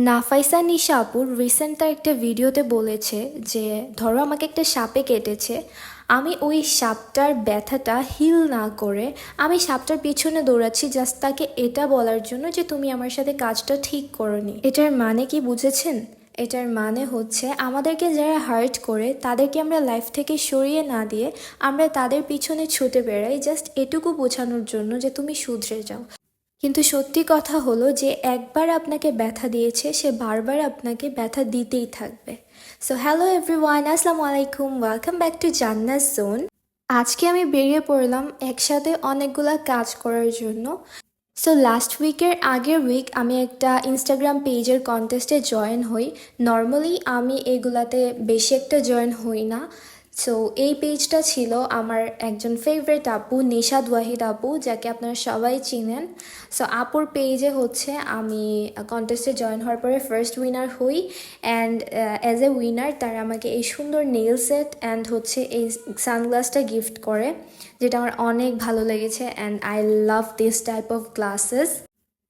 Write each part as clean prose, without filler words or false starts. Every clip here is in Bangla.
নাফাইসা নিশা আপুর রিসেন্ট তার একটা ভিডিওতে বলেছে যে ধরো আমাকে একটা সাপে কেটেছে, আমি ওই সাপটার ব্যথাটা হিল না করে আমি সাপটার পিছনে দৌড়াচ্ছি জাস্ট তাকে এটা বলার জন্য যে তুমি আমার সাথে কাজটা ঠিক করোনি। এটার মানে কি বুঝেছেন? এটার মানে হচ্ছে আমাদেরকে যারা হার্ট করে তাদেরকে আমরা লাইফ থেকে সরিয়ে না দিয়ে আমরা তাদের পিছনে ছুটে বেড়াই জাস্ট এটুকু বোঝানোর জন্য যে তুমি শুধরে যাও। কিন্তু সত্যি কথা হলো যে একবার আপনাকে ব্যথা দিয়েছে সে বারবার আপনাকে ব্যথা দিতেই থাকবে। সো হ্যালো এভরিওয়ান, আসসালামু আলাইকুম, ওয়েলকাম ব্যাক টু জান্নাত জোন। আজকে আমি বেরিয়ে পড়লাম একসাথে অনেকগুলা কাজ করার জন্য। সো লাস্ট উইকের আগের উইক আমি একটা ইনস্টাগ্রাম পেজের কন্টেস্টে জয়েন হই। নর্মালি আমি এগুলাতে বেশি একটা জয়েন হই না। সো এই পেজটা ছিল আমার একজন ফেভারিট আপু নিশাদ ওয়াহিদ আপু, যাকে আপনারা সবাই চিনেন। সো আপুর পেজে হচ্ছে আমি কন্টেস্টে জয়েন হওয়ার পরে ফার্স্ট উইনার হই অ্যান্ড অ্যাজ এ উইনার তারা আমাকে এই সুন্দর নেল সেট অ্যান্ড হচ্ছে এই সানগ্লাসটা গিফট করে, যেটা আমার অনেক ভালো লেগেছে and I love this type of glasses.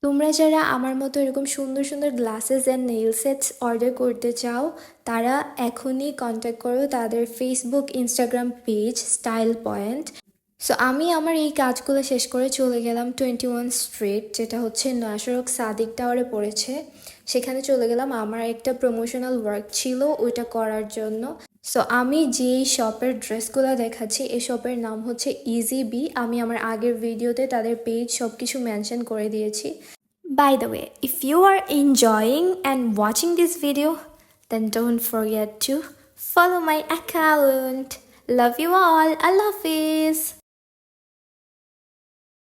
তোমরা যারা আমার মতো এরকম সুন্দর সুন্দর glasses and nail sets order করতে চাও তারা এখনই কন্ট্যাক্ট করো তাদের Facebook Instagram page Style Point. So আমি আমার এই কাজগুলো শেষ করে চলে গেলাম 21 স্ট্রিট, যেটা হচ্ছে নয়াসড়ক সাদিক টাওয়ারে পড়েছে। সেখানে চলে গেলাম, আমার একটা প্রমোশনাল ওয়ার্ক ছিল ওইটা করার জন্য। সো আমি যেই শপের ড্রেসগুলো দেখাচ্ছি এই শপের নাম হচ্ছে ইজি বি। আমি আমার আগের ভিডিওতে তাদের পেজ সব কিছু মেনশন করে দিয়েছি। By the way, if you are enjoying and watching this video, then don't forget to follow my account. Love you all. Allah Hafiz.